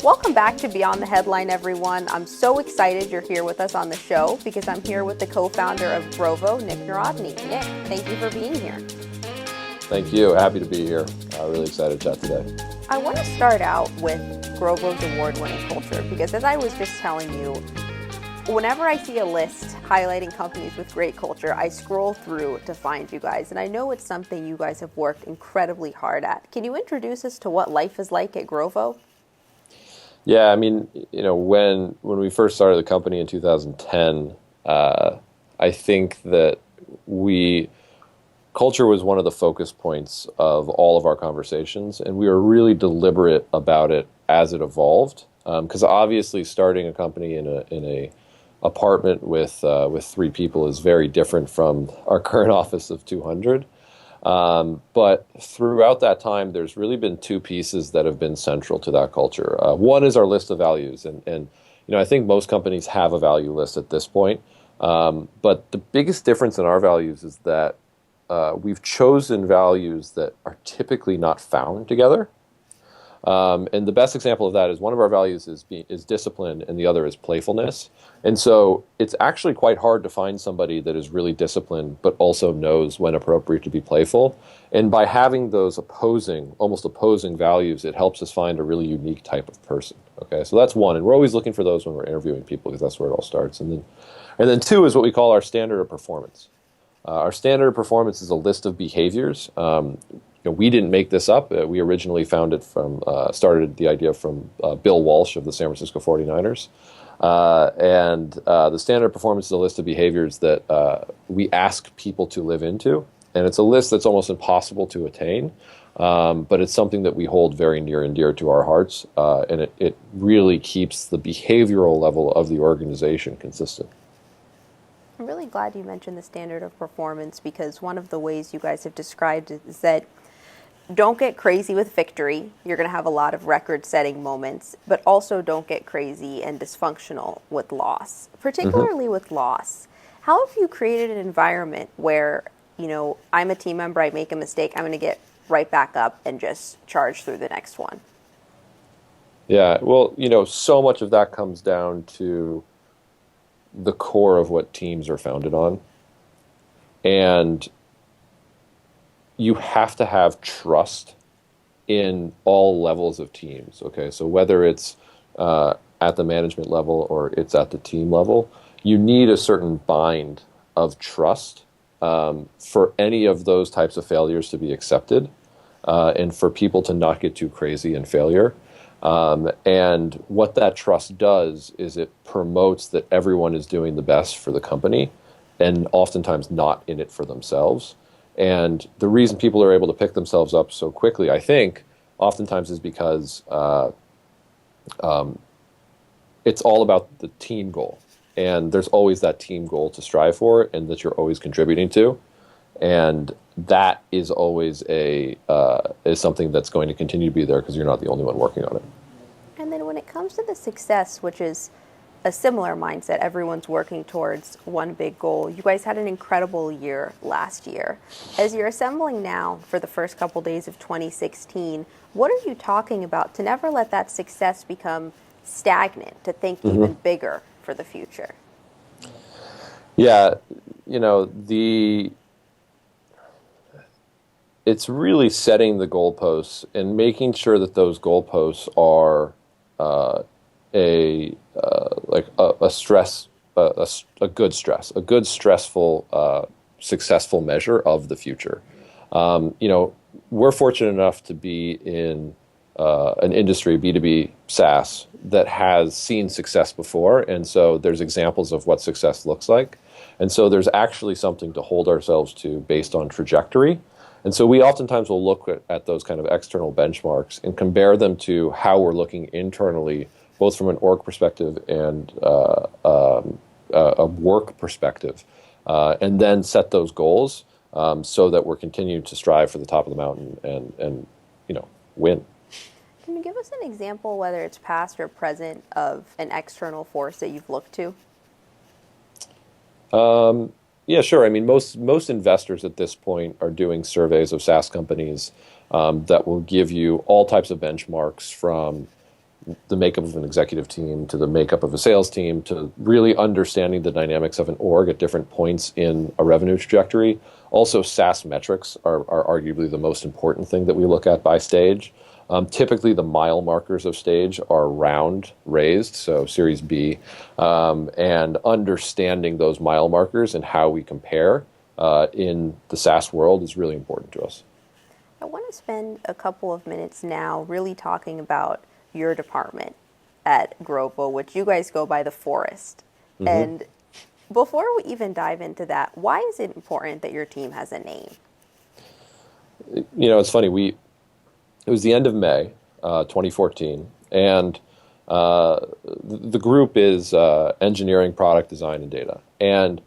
Welcome back to Beyond the Headline, everyone. I'm so excited you're here with us on the show because I'm here with the co-founder of Grovo, Nick Narodny. Nick, thank you for being here. Thank you. Happy to be here. Really excited to chat today. I want to start out with Grovo's award-winning culture because, as I was just telling you, whenever I see a list highlighting companies with great culture, I scroll through to find you guys. And I know it's something you guys have worked incredibly hard at. Can you introduce us to what life is like at Grovo? Yeah, I mean, when we first started the company in 2010, I think that culture was one of the focus points of all of our conversations, and we were really deliberate about it as it evolved. Because obviously, starting a company in a apartment with 3 people is very different from our current office of 200. But throughout that time, there's really been 2 pieces that have been central to that culture. One is our list of values, and I think most companies have a value list at this point. But the biggest difference in our values is that we've chosen values that are typically not found together. And the best example of that is one of our values is discipline, and the other is playfulness. And so it's actually quite hard to find somebody that is really disciplined, but also knows when appropriate to be playful. And by having those almost opposing values, it helps us find a really unique type of person. Okay, so that's one, and we're always looking for those when we're interviewing people because that's where it all starts. And then 2 is what we call our standard of performance. Our standard of performance is a list of behaviors. We didn't make this up. We originally started the idea from Bill Walsh of the San Francisco 49ers. And the standard of performance is a list of behaviors that we ask people to live into. And it's a list that's almost impossible to attain, but it's something that we hold very near and dear to our hearts. And it really keeps the behavioral level of the organization consistent. I'm really glad you mentioned the standard of performance because one of the ways you guys have described it is that don't get crazy with victory. You're going to have a lot of record-setting moments, but also don't get crazy and dysfunctional with loss, particularly with loss. How have you created an environment where, I'm a team member, I make a mistake, I'm going to get right back up and just charge through the next one? Yeah, well, so much of that comes down to the core of what teams are founded on. And you have to have trust in all levels of teams. Okay, so whether it's at the management level or it's at the team level, you need a certain bind of trust for any of those types of failures to be accepted and for people to not get too crazy in failure. And what that trust does is it promotes that everyone is doing the best for the company and oftentimes not in it for themselves. And the reason people are able to pick themselves up so quickly, I think, oftentimes is because it's all about the team goal. And there's always that team goal to strive for and that you're always contributing to. And that is always is something that's going to continue to be there because you're not the only one working on it. And then when it comes to the success, which is a similar mindset, everyone's working towards one big goal. You guys had an incredible year last year. As you're assembling now for the first couple days of 2016, what are you talking about to never let that success become stagnant, to think even bigger for the future? Yeah, it's really setting the goalposts and making sure that those goalposts are a good stressful, successful measure of the future. We're fortunate enough to be in an industry, B2B SaaS, that has seen success before, and so there's examples of what success looks like. And so there's actually something to hold ourselves to based on trajectory. And so we oftentimes will look at those kind of external benchmarks and compare them to how we're looking internally, both from an org perspective and a work perspective, and then set those goals so that we're continuing to strive for the top of the mountain and win. Can you give us an example, whether it's past or present, of an external force that you've looked to? Yeah, sure. I mean, most investors at this point are doing surveys of SaaS companies that will give you all types of benchmarks from the makeup of an executive team, to the makeup of a sales team, to really understanding the dynamics of an org at different points in a revenue trajectory. Also, SaaS metrics are arguably the most important thing that we look at by stage. Typically, the mile markers of stage are round raised, so Series B, and understanding those mile markers and how we compare in the SaaS world is really important to us. I want to spend a couple of minutes now really talking about your department at Grovo, which you guys go by the Forest. Mm-hmm. And before we even dive into that, why is it important that your team has a name? It's funny. It was the end of May, 2014, and the group is engineering, product design, and data. And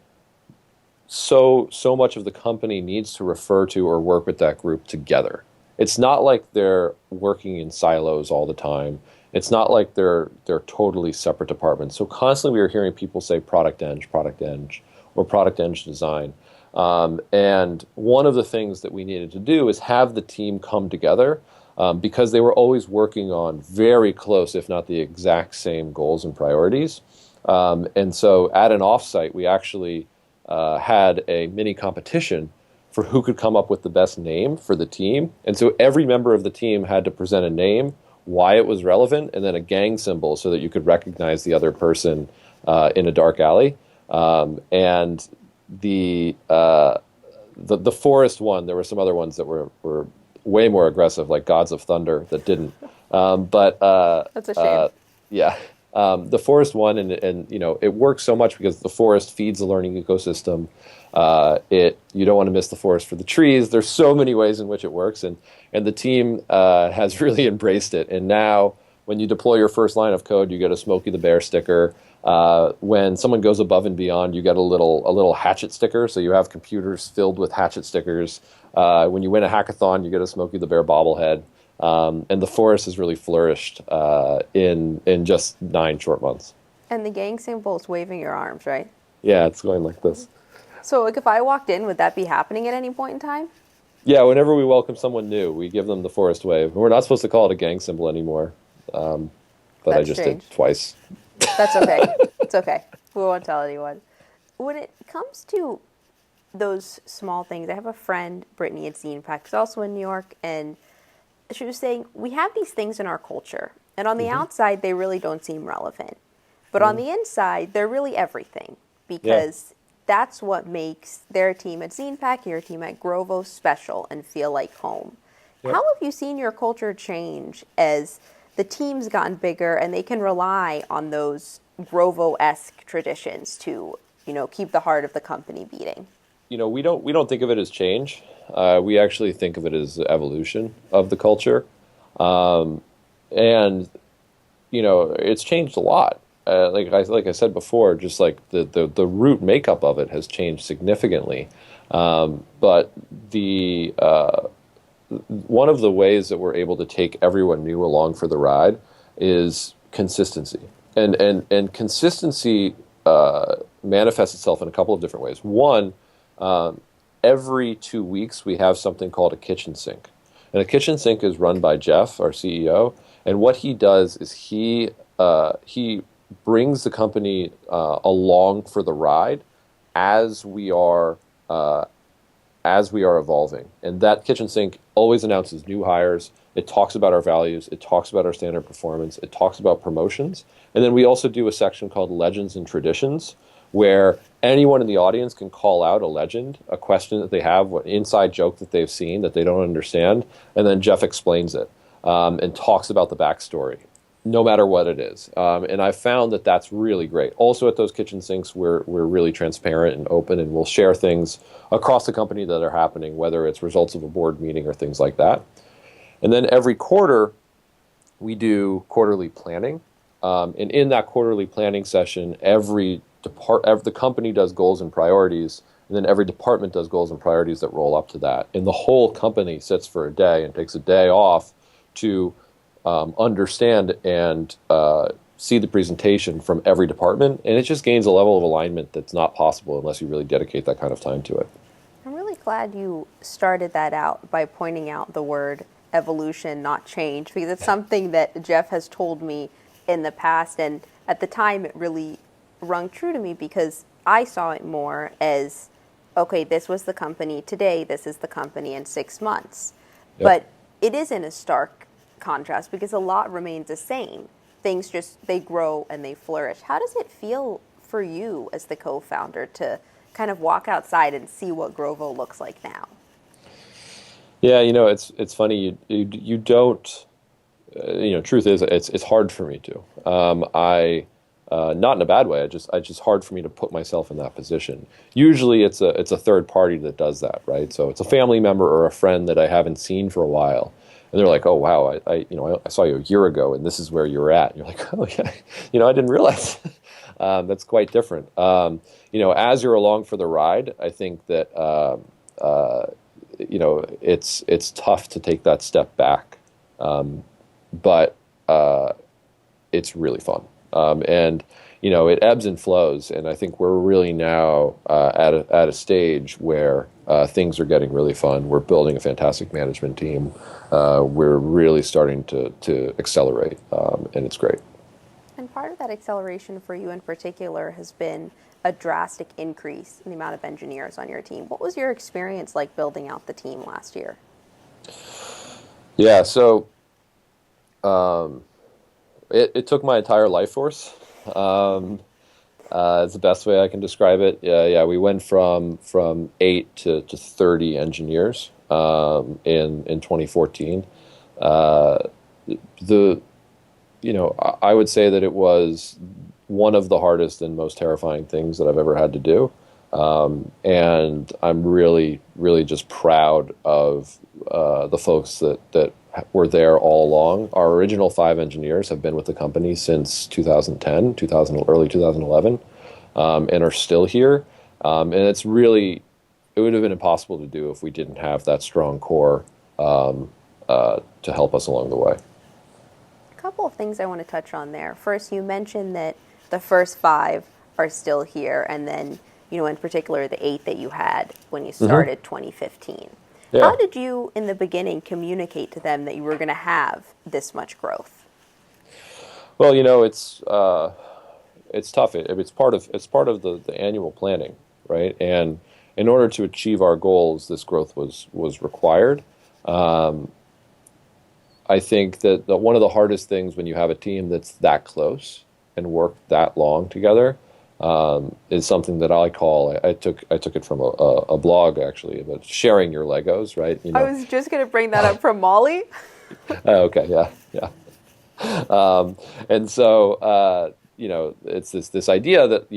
so much of the company needs to refer to or work with that group together. It's not like they're working in silos all the time. It's not like they're totally separate departments. So constantly we are hearing people say product eng, or product eng design. And one of the things that we needed to do is have the team come together because they were always working on very close, if not the exact same goals and priorities. And so at an offsite, we actually had a mini competition for who could come up with the best name for the team. And so every member of the team had to present a name, why it was relevant, and then a gang symbol so that you could recognize the other person in a dark alley. And the Forest one, there were some other ones that were way more aggressive, like Gods of Thunder, that didn't. That's a shame. Yeah. The Forest one, and it works so much because the forest feeds the learning ecosystem. You don't want to miss the forest for the trees. There's so many ways in which it works, and the team has really embraced it. And now, when you deploy your first line of code, you get a Smokey the Bear sticker. When someone goes above and beyond, you get a little hatchet sticker. So you have computers filled with hatchet stickers. When you win a hackathon, you get a Smokey the Bear bobblehead. And the Forest has really flourished in just 9 short months. And the gang symbol is waving your arms, right? Yeah, it's going like this. So like if I walked in, would that be happening at any point in time? Yeah, whenever we welcome someone new, we give them the Forest wave. We're not supposed to call it a gang symbol anymore, but That's I just strange. did twice. That's okay. It's okay. We won't tell anyone. When it comes to those small things, I have a friend, Brittany at ZinePack, who's also in New York, and she was saying, we have these things in our culture, and on the outside, they really don't seem relevant. But on the inside, they're really everything, because that's what makes their team at ZinePack, your team at Grovo special and feel like home. Yep. How have you seen your culture change as the team's gotten bigger and they can rely on those Grovo-esque traditions to, keep the heart of the company beating? We don't think of it as change. We actually think of it as the evolution of the culture. And it's changed a lot. Like I said before, just like the root makeup of it has changed significantly. But one of the ways that we're able to take everyone new along for the ride is consistency. And consistency manifests itself in a couple of different ways. One, every 2 weeks we have something called a kitchen sink. And a kitchen sink is run by Jeff, our CEO. And what he does is he brings the company along for the ride as we are evolving. And that kitchen sink always announces new hires. It talks about our values. It talks about our standard performance. It talks about promotions. And then we also do a section called Legends and Traditions, where anyone in the audience can call out a legend, a question that they have, an inside joke that they've seen that they don't understand, and then Jeff explains it and talks about the backstory, no matter what it is. And I found that that's really great. Also at those kitchen sinks, we're really transparent and open, and we'll share things across the company that are happening, whether it's results of a board meeting or things like that. And then every quarter, we do quarterly planning. And in that quarterly planning session, the company does goals and priorities, and then every department does goals and priorities that roll up to that. And the whole company sits for a day and takes a day off to understand and see the presentation from every department. And it just gains a level of alignment that's not possible unless you really dedicate that kind of time to it. I'm really glad you started that out by pointing out the word evolution, not change, because it's something that Jeff has told me in the past, and at the time it really rung true to me because I saw it more as, okay, this was the company today, this is the company in 6 months. Yep. But it is in a stark contrast because a lot remains the same. Things just, they grow and they flourish. How does it feel for you as the co-founder to kind of walk outside and see what Grovo looks like now? Yeah, it's funny. You don't. Truth is, it's hard for me to. I not in a bad way. I just hard for me to put myself in that position. Usually, it's a third party that does that, right? So it's a family member or a friend that I haven't seen for a while, and they're like, "Oh wow, I saw you a year ago, and this is where you're at." And you're like, "Oh yeah, I didn't realize." That's quite different. As you're along for the ride, I think that it's tough to take that step back, but it's really fun. And it ebbs and flows, and I think we're really now at a stage where things are getting really fun. We're building a fantastic management team. We're really starting to accelerate, and it's great. And part of that acceleration for you in particular has been a drastic increase in the amount of engineers on your team. What was your experience like building out the team last year? Yeah, so it took my entire life force. It's the best way I can describe it. Yeah, we went from 8 to 30 engineers in 2014. The I would say that it was one of the hardest and most terrifying things that I've ever had to do. And I'm really, really just proud of the folks that were there all along. Our original 5 engineers have been with the company since 2010, early 2011, and are still here. And it would have been impossible to do if we didn't have that strong core to help us along the way. A couple of things I want to touch on there. First, you mentioned that the first 5 are still here, and then, in particular, the 8 that you had when you started 2015. Yeah. How did you, in the beginning, communicate to them that you were going to have this much growth? Well, it's tough. It's part of the annual planning, right? And in order to achieve our goals, this growth was required. I think that one of the hardest things when you have a team that's that close and work that long together is something that I call, I took it from a blog actually, about sharing your Legos, right? I was just going to bring that up from Molly. Okay, yeah. And so it's this idea that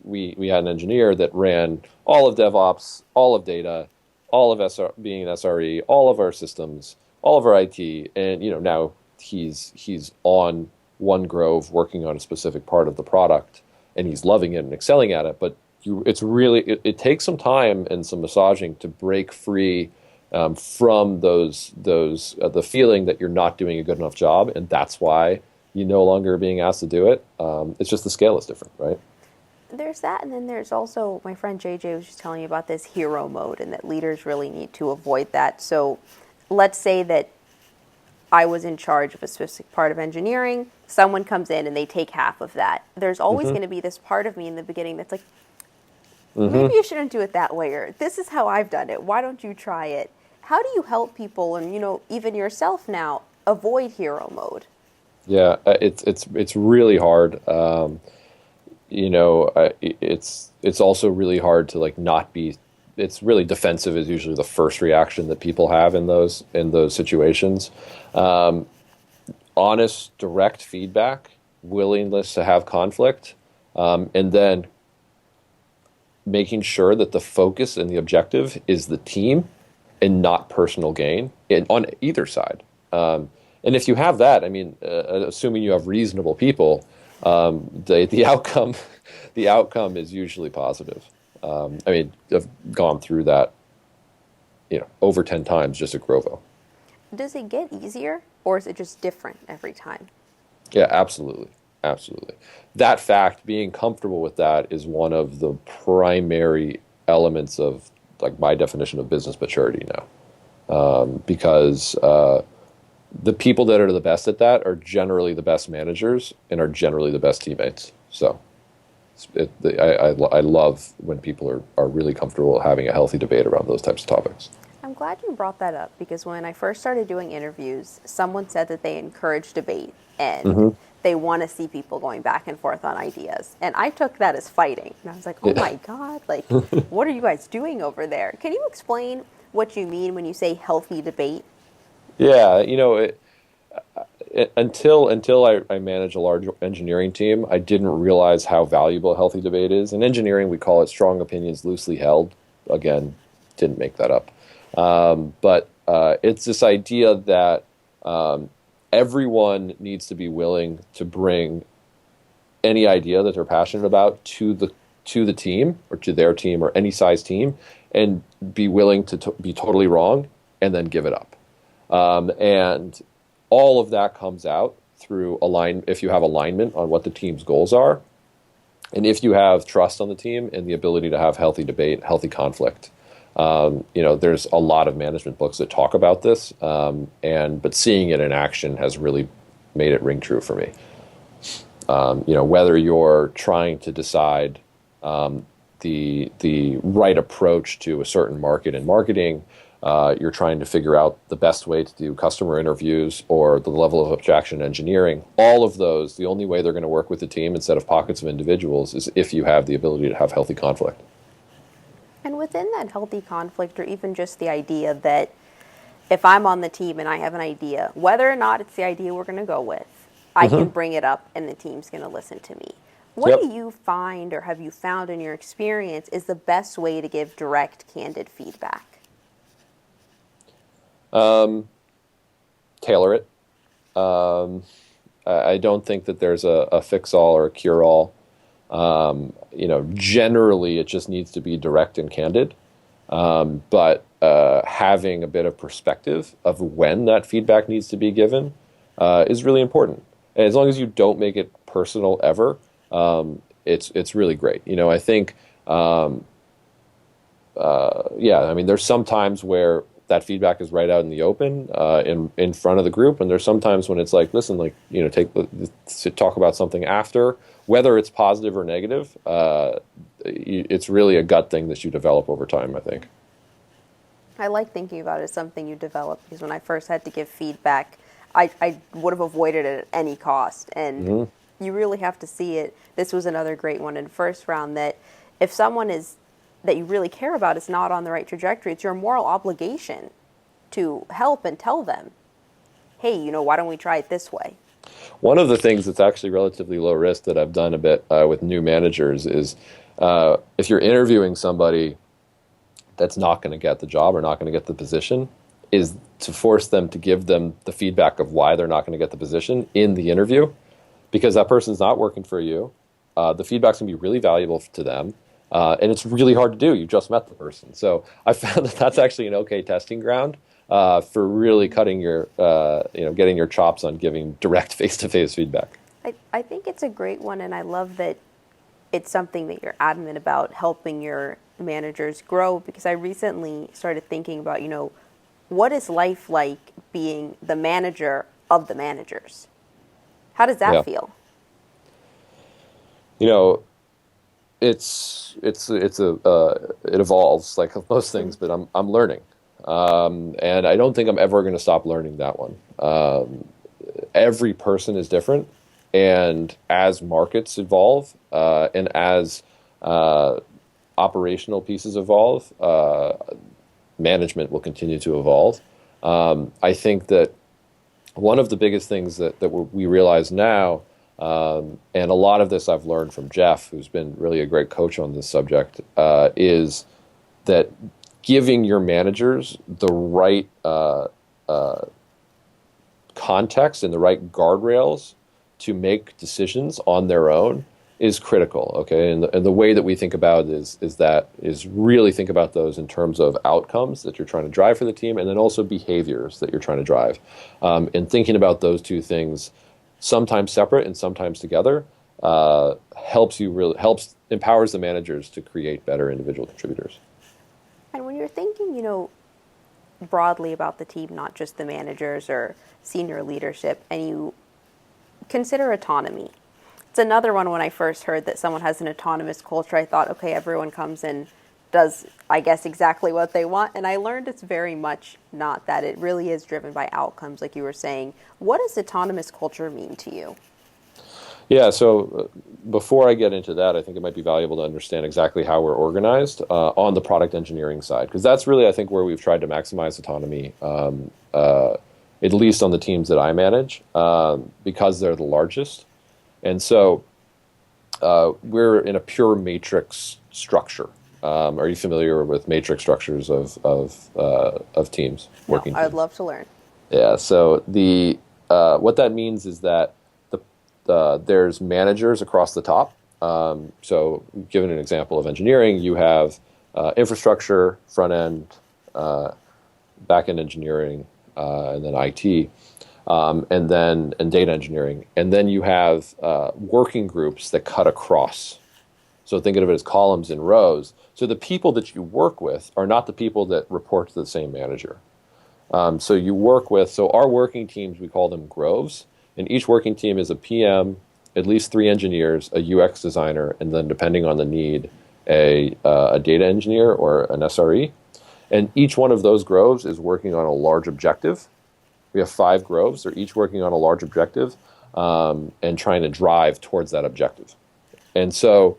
we had an engineer that ran all of DevOps, all of data, all of being an SRE, all of our systems, all of our IT, and now he's on one Grove working on a specific part of the product, and he's loving it and excelling at it. But it takes some time and some massaging to break free from the feeling that you're not doing a good enough job, and that's why you no longer are being asked to do it. It's just the scale is different, right? There's that, and then there's also, my friend JJ was just telling me about this hero mode, and that leaders really need to avoid that. So let's say that I was in charge of a specific part of engineering, someone comes in and they take half of that. There's always going to be this part of me in the beginning that's like, maybe you shouldn't do it that way, or this is how I've done it, why don't you try it? How do you help people, and even yourself now, avoid hero mode? Yeah, it's really hard. It's also really hard to not be. It's really defensive is usually the first reaction that people have in those situations. Honest, direct feedback, willingness to have conflict, and then making sure that the focus and the objective is the team and not personal gain on either side. And if you have that, assuming you have reasonable people, the outcome is usually positive. I've gone through that, over 10 times just at Grovo. Does it get easier, or is it just different every time? Yeah, absolutely. Absolutely. That fact, being comfortable with that is one of the primary elements of my definition of business maturity now. Because the people that are the best at that are generally the best managers and are generally the best teammates. So I love when people are really comfortable having a healthy debate around those types of topics. I'm glad you brought that up because when I first started doing interviews, someone said that they encourage debate and Hmm. they want to see people going back and forth on ideas. And I took that as fighting. And I was like, oh Yeah. my God, like, what are you guys doing over there? Can you explain what you mean when you say healthy debate? Yeah, until I manage a large engineering team, I didn't realize how valuable healthy debate is. In engineering, we call it strong opinions loosely held. Again, didn't make that up. But it's this idea that everyone needs to be willing to bring any idea that they're passionate about to the team or to their team or any size team, and be willing to be totally wrong and then give it up. And all of that comes out through if you have alignment on what the team's goals are, and if you have trust on the team and the ability to have healthy debate, healthy conflict. There's a lot of management books that talk about this, but seeing it in action has really made it ring true for me. Whether you're trying to decide the right approach to a certain market in marketing, you're trying to figure out the best way to do customer interviews or the level of abstraction engineering. All of those, the only way they're going to work with the team instead of pockets of individuals is if you have the ability to have healthy conflict. And within that healthy conflict, or even just the idea that if I'm on the team and I have an idea, whether or not it's the idea we're going to go with, I can Hmm. bring it up and the team's going to listen to me. What do Yep. you find or have you found in your experience is the best way to give direct, candid feedback? Tailor it. I don't think that there's a fix-all or a cure-all. Generally, it just needs to be direct and candid. But having a bit of perspective of when that feedback needs to be given is really important. And as long as you don't make it personal ever, it's really great. I think, yeah, I mean, there's some times where that feedback is right out in the open, in front of the group, and there's sometimes when it's like, listen, like to talk about something after, whether it's positive or negative. It's really a gut thing that you develop over time, I think. I like thinking about it as something you develop because when I first had to give feedback, I would have avoided it at any cost. And Hmm. you really have to see it. This was another great one in first round that if someone is that you really care about is not on the right trajectory, it's your moral obligation to help and tell them, hey, why don't we try it this way? One of the things that's actually relatively low risk that I've done a bit with new managers is if you're interviewing somebody that's not going to get the job or not going to get the position, is to force them to give them the feedback of why they're not going to get the position in the interview, because that person's not working for you. The feedback's going to be really valuable to them. And it's really hard to do. You just met the person. So I found that that's actually an okay testing ground for really getting your chops on giving direct face-to-face feedback. I think it's a great one, and I love that it's something that you're adamant about helping your managers grow because I recently started thinking about, what is life like being the manager of the managers? How does that Yeah. feel? You know, it evolves like most things, but I'm learning, and I don't think I'm ever going to stop learning that one. Every person is different, and as markets evolve, and as operational pieces evolve, management will continue to evolve. I think that one of the biggest things that we realize now, and a lot of this I've learned from Jeff, who's been really a great coach on this subject, is that giving your managers the right context and the right guardrails to make decisions on their own is critical. Okay, and the way that we think about it is really think about those in terms of outcomes that you're trying to drive for the team, and then also behaviors that you're trying to drive. And thinking about those two things, sometimes separate and sometimes together, helps empowers the managers to create better individual contributors. And when you're thinking, broadly about the team, not just the managers or senior leadership, and you consider autonomy. It's another one. When I first heard that someone has an autonomous culture, I thought, okay, everyone comes and does, I guess, exactly what they want. And I learned it's very much not that. It really is driven by outcomes, like you were saying. What does autonomous culture mean to you? Yeah, so before I get into that, I think it might be valuable to understand exactly how we're organized on the product engineering side, because that's really, I think, where we've tried to maximize autonomy, at least on the teams that I manage, because they're the largest. And so we're in a pure matrix structure. Are you familiar with matrix structures of teams, No, working I would teams? love to learn. Yeah. So the what that means is that there's managers across the top. So, given an example of engineering, you have infrastructure, front end, back end engineering, and then IT, and data engineering, and then you have working groups that cut across. So think of it as columns and rows. So the people that you work with are not the people that report to the same manager. So you work with, so our working teams, we call them groves, and each working team is a PM, at least 3 engineers, a UX designer, and then depending on the need, a data engineer or an SRE. And each one of those groves is working on a large objective. We have 5 groves. They're each working on a large objective and trying to drive towards that objective. And so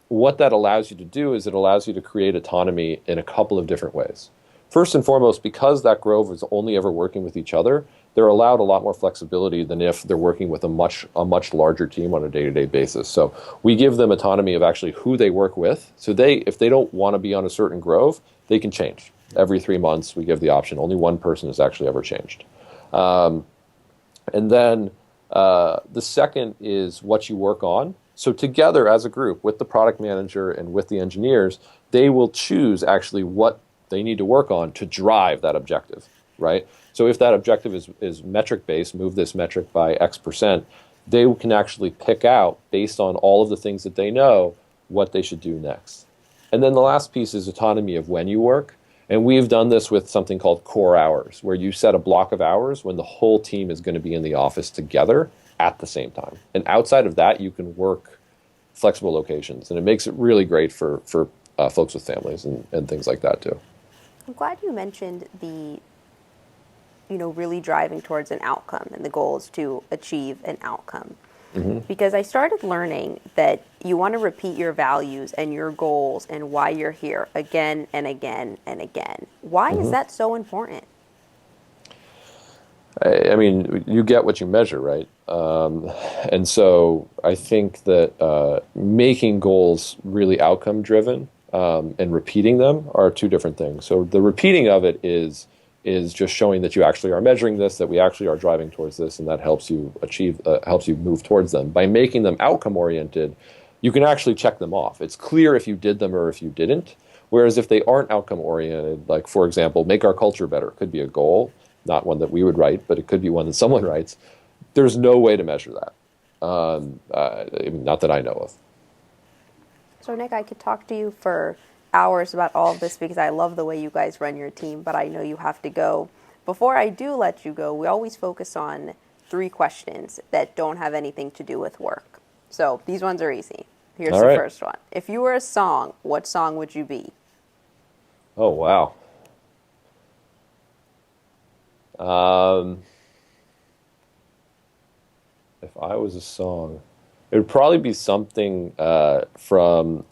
what that allows you to do is it allows you to create autonomy in a couple of different ways. First and foremost, because that grove is only ever working with each other, they're allowed a lot more flexibility than if they're working with a much larger team on a day-to-day basis. So we give them autonomy of actually who they work with. So if they don't want to be on a certain grove, they can change. Every 3 months, we give the option. Only one person has actually ever changed. And then the second is what you work on. So together as a group with the product manager and with the engineers, they will choose actually what they need to work on to drive that objective, right? So if that objective is metric-based, move this metric by X%, they can actually pick out, based on all of the things that they know, what they should do next. And then the last piece is autonomy of when you work. And we've done this with something called core hours, where you set a block of hours when the whole team is going to be in the office together at the same time. And outside of that, you can work flexible locations. And it makes it really great for folks with families and things like that too. I'm glad you mentioned the, really driving towards an outcome, and the goal is to achieve an outcome. Because I started learning that you want to repeat your values and your goals and why you're here again and again and again. Why is that so important? I mean, you get what you measure, right? And so I think that making goals really outcome driven and repeating them are 2 different things. So the repeating of it is just showing that you actually are measuring this, that we actually are driving towards this, and that helps you helps you move towards them. By making them outcome oriented, you can actually check them off. It's clear if you did them or if you didn't. Whereas if they aren't outcome oriented, like for example, make our culture better, could be a goal, not one that we would write, but it could be one that someone writes. There's no way to measure that. I mean, not that I know of. So, Nick, I could talk to you for hours about all of this because I love the way you guys run your team, but I know you have to go. Before I do let you go, we always focus on 3 questions that don't have anything to do with work. So these ones are easy. Here's All the right. first one. If you were a song, what song would you be? Oh, wow. If I was a song, it would probably be something from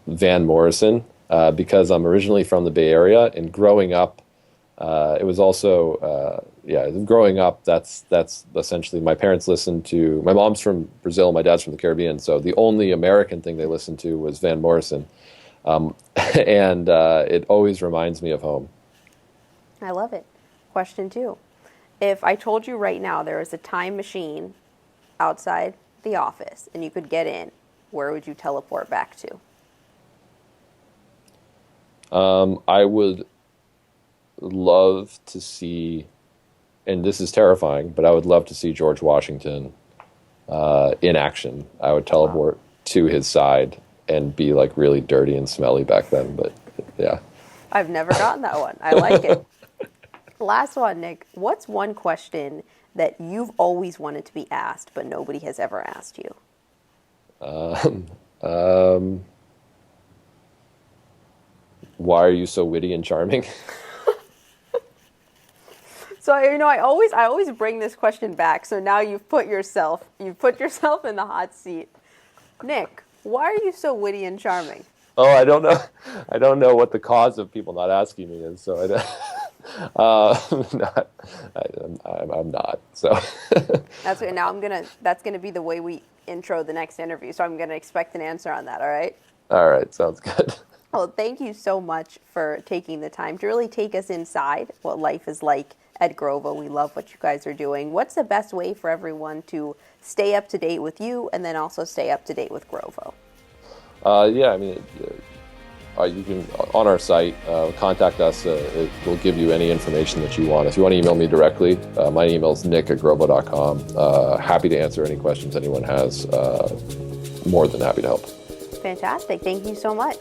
Van Morrison, because I'm originally from the Bay Area, and growing up, it was also growing up. That's essentially my parents listened to. My mom's from Brazil, my dad's from the Caribbean, so the only American thing they listened to was Van Morrison, and it always reminds me of home. I love it. Question 2. If I told you right now there was a time machine outside the office and you could get in, where would you teleport back to? I would love to see, and this is terrifying, but I would love to see George Washington in action. I would teleport to his side and be like really dirty and smelly back then. But yeah. I've never gotten that one. I like it. Last one, Nick. What's one question that you've always wanted to be asked, but nobody has ever asked you? Why are you so witty and charming? So I always bring this question back. So now you've put yourself in the hot seat. Nick, why are you so witty and charming? Oh, I don't know. I don't know what the cause of people not asking me is. So I'm not. So That's good. Now that's gonna be the way we intro the next interview. So I'm gonna expect an answer on that. All right. all right, sounds good. Well, thank you so much for taking the time to really take us inside what life is like at Grovo. We love what you guys are doing. What's the best way for everyone to stay up to date with you and then also stay up to date with Grovo? Yeah, I mean, you can, on our site, contact us. It will give you any information that you want. If you want to email me directly, my email is nick@grovo.com. Happy to answer any questions anyone has. More than happy to help. Fantastic. Thank you so much.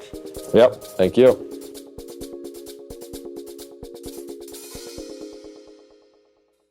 Yep, thank you.